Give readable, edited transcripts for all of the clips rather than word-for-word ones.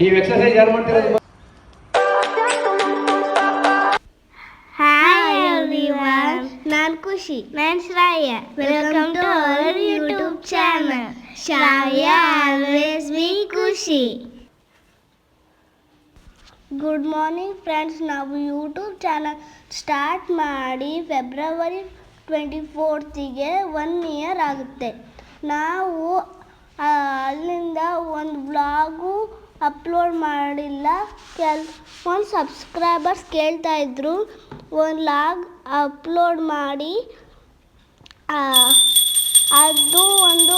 ಈ ಎಕ್ಸರ್ಸೈಸ್ ಯಾರು ಮಾಡ್ತಿರೋದು? ಹಾಯ್ ಎವ್ರಿವನ್, ನಾನು ಖುಷಿ. ನಾನು Shravya. Welcome to our YouTube channel Shravya always be Khushi. Good morning friends. ನಾವು ಯೂಟ್ಯೂಬ್ ಚಾನಲ್ ಸ್ಟಾರ್ಟ್ ಮಾಡಿ ಫೆಬ್ರವರಿ 24ಗೆ 1 ಇಯರ್ ಆಗುತ್ತೆ. ನಾವು ಅಲ್ಲಿಂದ ಒಂದು ವ್ಲಾಗು ಅಪ್ಲೋಡ್ ಮಾಡಿಲ್ಲ. ಒಂದು ಸಬ್ಸ್ಕ್ರೈಬರ್ಸ್ ಕೇಳ್ತಾ ಇದ್ರು ಒಂದು ವ್ಲಾಗ್ ಅಪ್ಲೋಡ್ ಮಾಡಿ. ಅದು ಒಂದು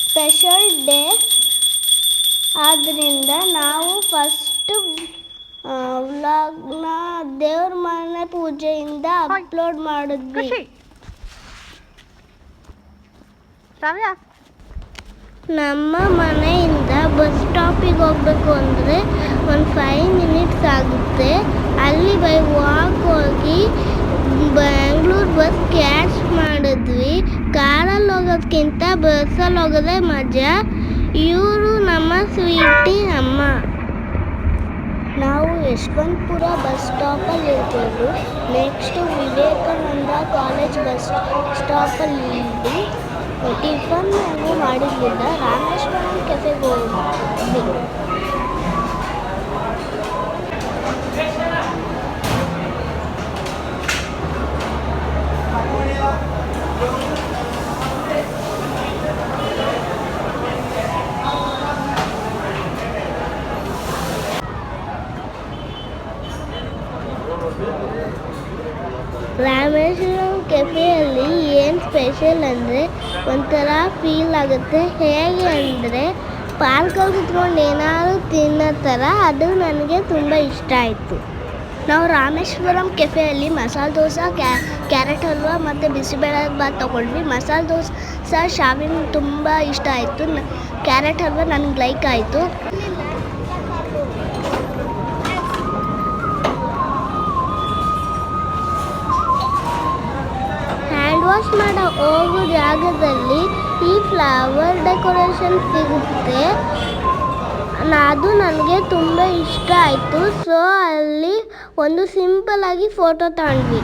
ಸ್ಪೆಷಲ್ ಡೇ ಆದ್ದರಿಂದ ನಾವು ಫಸ್ಟ್ ವ್ಲಾಗ್ನ ದೇವ್ರ ಮನೆ ಪೂಜೆಯಿಂದ ಅಪ್ಲೋಡ್ ಮಾಡಿದ್ವಿ. ನಮ್ಮ ಮನೆಯಿಂದ ಬಸ್ ಸ್ಟಾಪಿಗೆ ಹೋಗಬೇಕು ಅಂದರೆ ಒಂದು 5 ಮಿನಿಟ್ಸ್ ಆಗುತ್ತೆ. ಅಲ್ಲಿ ಬೈ ವಾಕ್ ಹೋಗಿ ಬೆಂಗಳೂರು ಬಸ್ ಕ್ಯಾಚ್ ಮಾಡಿದ್ವಿ. ಕಾರಲ್ಲಿ ಹೋಗೋದಕ್ಕಿಂತ ಬಸ್ಸಲ್ಲಿ ಹೋಗೋದೇ ಮಜಾ. ಇವರು ನಮ್ಮ ಸ್ವೀಟಿ ಅಮ್ಮ. ನಾವು ಯಶವಂತಪುರ ಬಸ್ ಸ್ಟಾಪಲ್ಲಿ ಇರ್ಬೋದು. ನೆಕ್ಸ್ಟು ವಿವೇಕಾನಂದ ಕಾಲೇಜ್ ಬಸ್ ಸ್ಟಾಪಲ್ಲಿ ಇದ್ದು ಟಿಫನ್ ನಾವು ಮಾಡಿದ್ರಿಂದ ರಾಮೇಶ್ವರಂ ಕೆಫೆಗೆ ಹೋದ್ವಿ. ರಾಮೇಶ್ವರಂ ಕೆಫೆಯಲ್ಲಿ ಏನು ಸ್ಪೆಷಲ್ ಅಂದರೆ ಒಂಥರ ಫೀಲ್ ಆಗುತ್ತೆ. ಹೇಗೆ ಅಂದರೆ ಪಾರ್ಕಲ್ಲಿ ಕುತ್ಕೊಂಡು ಏನಾದರೂ ತಿನ್ನೋ ಥರ. ಅದು ನನಗೆ ತುಂಬ ಇಷ್ಟ ಆಯಿತು. ನಾವು ರಾಮೇಶ್ವರಂ ಕೆಫೆಯಲ್ಲಿ ಮಸಾಲೆ ದೋಸೆ, ಕ್ಯಾರೆಟ್ ಹಲ್ವಾ ಮತ್ತು ಬಿಸಿಬೇಳೆ ಬಾತ್ ತೊಗೊಂಡ್ವಿ. ಮಸಾಲೆ ದೋಸೆ ಶಾವಿನ ತುಂಬ ಇಷ್ಟ ಆಯಿತು. ಕ್ಯಾರೆಟ್ ಹಲ್ವಾ ನನಗೆ ಲೈಕ್ ಆಯಿತು. ವಾಶ್ ಮಾಡೋ ಹೋಗೋ ಜಾಗದಲ್ಲಿ ಈ ಫ್ಲವರ್ ಡೆಕೋರೇಷನ್ ಸಿಗುತ್ತೆ. ಅದು ನನಗೆ ತುಂಬ ಇಷ್ಟ ಆಯಿತು. ಸೊ ಅಲ್ಲಿ ಒಂದು ಸಿಂಪಲ್ ಆಗಿ ಫೋಟೋ ತಗೊಂಡ್ವಿ.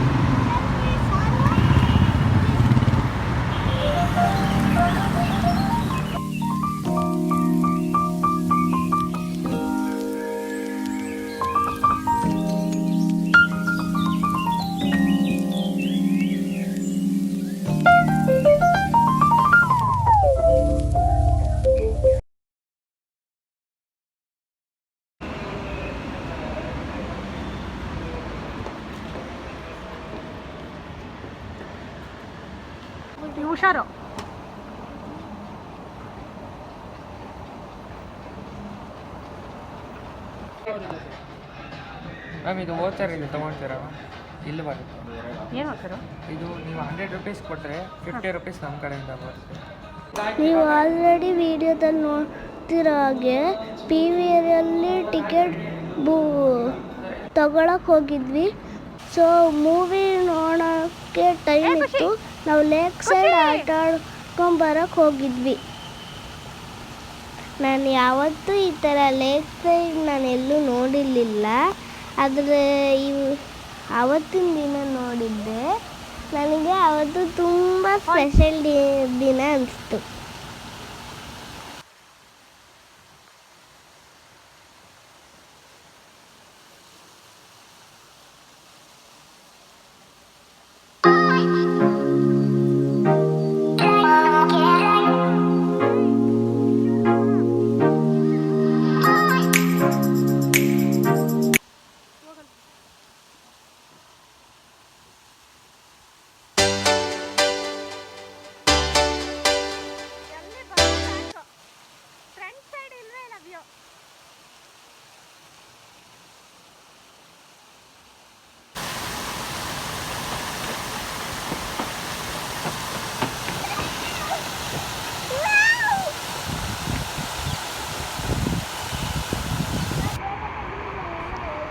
ಹುಷಾರು. ಮ್ಯಾಮ್ ಇದು ವೋಚರ್ ಇದೆ ತೊಗೊಳ್ತೀರಾ? ಇಲ್ಲಿ ಬರುತ್ತೆ. ಏನು ವೋಚರು? ಇದು ನೀವು 100 ರೂಪೀಸ್ ಕೊಟ್ಟರೆ 50 ರೂಪೀಸ್ ನಮ್ಮ ಕಡೆಯಿಂದ ಬರುತ್ತೆ. ನೀವು ಆಲ್ರೆಡಿ ವಿಡಿಯೋದಲ್ಲಿ ನೋಡ್ತಿರೋ ಹಾಗೆ PVRಲ್ಲಿ ಟಿಕೆಟ್ ತಗೊಳಕ್ಕೆ ಹೋಗಿದ್ವಿ. ಸೊ ಮೂವಿ ನೋಡೋಕ್ಕೆ ಟೈಮ್ ಇತ್ತು. ನಾವು ಲೇಕ್ ಸೈಡ್ ಆಟ ಆಡ್ಕೊಂಬರಕ್ಕೆ ಹೋಗಿದ್ವಿ. ನಾನು ಯಾವತ್ತೂ ಈ ಥರ ಲೇಕ್ ಸೈಡ್ ನಾನು ಎಲ್ಲೂ ನೋಡಿರಲಿಲ್ಲ. ಆದರೆ ಆವತ್ತಿನ ದಿನ ನೋಡಿದ್ದೆ. ನನಗೆ ಆವತ್ತು ತುಂಬ ಸ್ಪೆಷಲ್ ದಿನ ಅನಿಸ್ತು.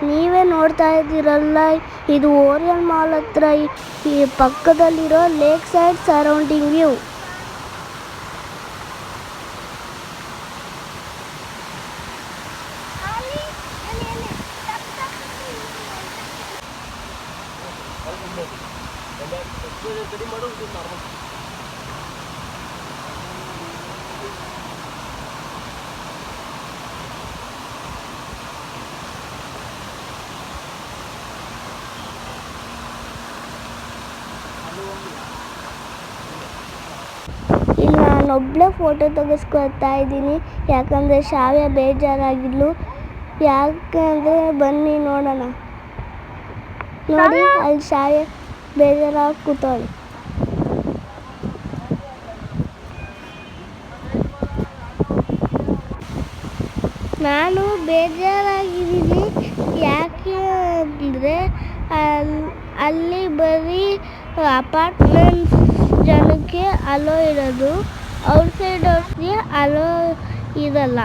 ನೀವೇ ನೋಡ್ತಾ ಇದ್ದೀರಲ್ಲ, ಇದು ಓರಿಯನ್ ಮಾಲ್ ಹತ್ರ ಈ ಪಕ್ಕದಲ್ಲಿರೋ ಲೇಕ್ ಸೈಡ್ ಸರೌಂಡಿಂಗ್ ವ್ಯೂ. ಇಲ್ಲಿ ನಾನೊಬ್ಬಳೇ ಫೋಟೋ ತೆಗೆಸ್ಕೊಳ್ತಾ ಇದ್ದೀನಿ, ಯಾಕಂದರೆ ಶಾವ್ಯ ಬೇಜಾರಾಗಿದ್ಲು. ಯಾಕಂದರೆ ಬನ್ನಿ ನೋಡೋಣ. ನೋಡಿ ಅಲ್ಲಿ ಶಾವ್ಯ ಬೇಜಾರಾಗಿ ಕೂತವಳು. ನಾನು ಬೇಜಾರಾಗಿದ್ದೀನಿ, ಯಾಕೆ ಅಂದರೆ ಅಲ್ಲಿ ಬರೀ ಅಪಾರ್ಟ್ಮೆಂಟ್ಸ್ ಜನಕ್ಕೆ ಅಲೋ ಇರೋದು, ಔಟ್ಸೈಡರ್ಸ್ಗೆ ಅಲೋ ಇರಲ್ಲ.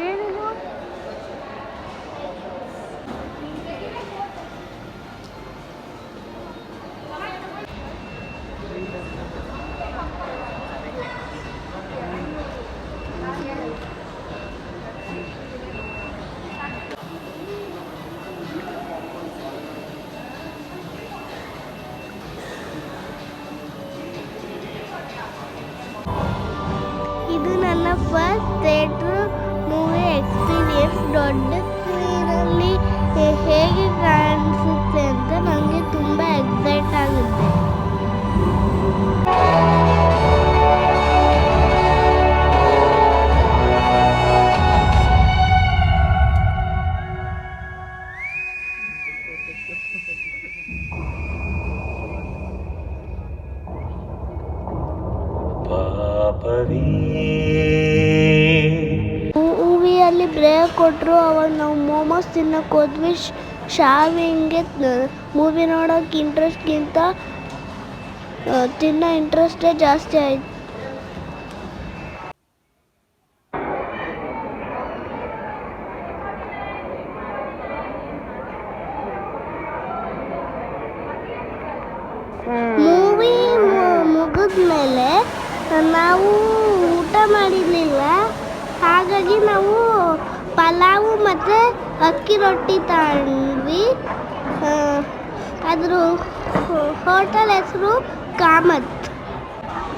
ಏನಿದು? ಇದು ನನ್ನ ಫಸ್ಟ್ ಥಿಯೇಟ್ರ್ ಮೂವಿ ಎಕ್ಸ್ಪೀರಿಯನ್ಸ್. ದೊಡ್ಡ ಸ್ಕ್ರೀನಲ್ಲಿ ಹೇಗೆ ಕಾಣಿಸುತ್ತೆ ಅಂತ ನನಗೆ ತುಂಬ ಎಕ್ಸೈಟ್ ಆಗುತ್ತೆ. ಮೂವಿಯಲ್ಲಿ ಬ್ರೇಕ್ ಕೊಟ್ಟರು, ಅವಾಗ ನಾವು ಮೋಮೋಸ್ ತಿನ್ನೋಕೆ ಹೋದ್ವಿ. ಶಾವಿಂಗೆ ಮೂವಿ ನೋಡೋಕೆ ಇಂಟ್ರೆಸ್ಟ್ಗಿಂತ ತಿನ್ನೋ ಇಂಟ್ರೆಸ್ಟೇ ಜಾಸ್ತಿ ಆಯಿತು. ಮೂವಿ ಮುಗಿದ್ಮೇಲೆ ನಾವು ಊಟ ಮಾಡಿರಲಿಲ್ಲ, ಹಾಗಾಗಿ ನಾವು ಪಲಾವು ಮತ್ತು ಅಕ್ಕಿ ರೊಟ್ಟಿ ತಗೊಂಡ್ವಿ. ಅದ್ರ ಹೋಟೆಲ್ ಹೆಸರು ಕಾಮತ್.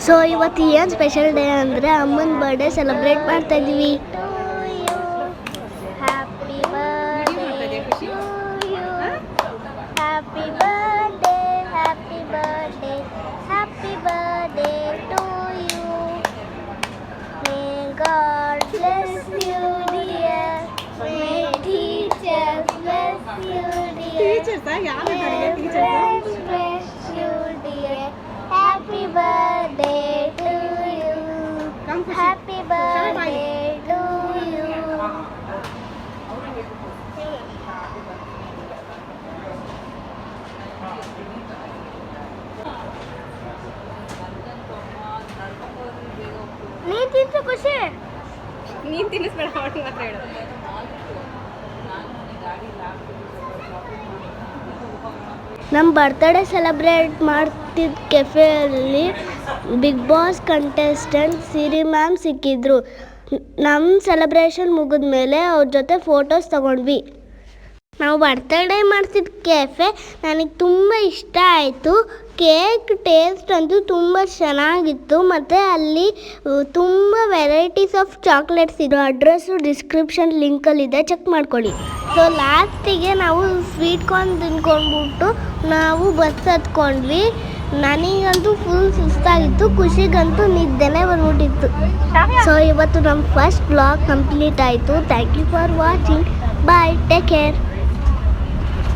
ಸೊ ಇವತ್ತು ಏನು ಸ್ಪೆಷಲ್ ಡೇ ಅಂದರೆ ಅಮ್ಮನ ಬರ್ಡೇ ಸೆಲೆಬ್ರೇಟ್ ಮಾಡ್ತಾ ಇದ್ದೀವಿ. Happy birthday to you, happy birthday, happy birthday, happy birthday to you. May god bless you dear, may teachers bless you dear, bless you dear. Happy birthday to you, happy birthday to you. ನೀನು ತಿನ್ಸು ಖುಷಿ, ನೀನು ತಿನ್ನಿಸ್ಬೇಡ, ಅವಳು ಮಾತ್ರ ಹೇಳು. ನಮ್ಮ birthday celebrate ಮಾಡ್ತಿದ್ದ ಕೆಫೆಯಲ್ಲಿ big boss contestant ಸಿರಿ ma'am ಸಿಕ್ಕಿದ್ರು. ನಮ್ಮ ಸೆಲೆಬ್ರೇಷನ್ ಮುಗಿದ್ಮೇಲೆ ಅವ್ರ ಜೊತೆ ಫೋಟೋಸ್ ತಗೊಂಡ್ವಿ. ನಾವು ಬರ್ತಡೇ ಮಾಡ್ತಿದ್ದ ಕೆಫೆ ನನಗೆ ತುಂಬ ಇಷ್ಟ ಆಯಿತು. ಕೇಕ್ ಟೇಸ್ಟ್ ಅಂತೂ ತುಂಬ ಚೆನ್ನಾಗಿತ್ತು, ಮತ್ತು ಅಲ್ಲಿ ತುಂಬ ವೆರೈಟೀಸ್ ಆಫ್ ಚಾಕ್ಲೇಟ್ಸ್ ಇರೋ ಅಡ್ರೆಸ್ಸು ಡಿಸ್ಕ್ರಿಪ್ಷನ್ ಲಿಂಕಲ್ಲಿದೆ, ಚೆಕ್ ಮಾಡ್ಕೊಳ್ಳಿ. ಸೊ ಲಾಸ್ಟಿಗೆ ನಾವು ಸ್ವೀಟ್ ಕಾರ್ನ್ ತಿನ್ಕೊಂಡ್ಬಿಟ್ಟು ನಾವು ಬಸ್ ಹತ್ಕೊಂಡ್ವಿ. ನನಗಂತೂ ಫುಲ್ ಸುಸ್ತಾಗಿತ್ತು, ಖುಷಿಗಂತೂ ನಿದ್ದೆನೇ ಬಂದ್ಬಿಟ್ಟಿತ್ತು. ಸೊ ಇವತ್ತು ನಮ್ಮ ಫಸ್ಟ್ ಬ್ಲಾಗ್ ಕಂಪ್ಲೀಟ್ ಆಯಿತು. Thank you for watching. Bye, take care.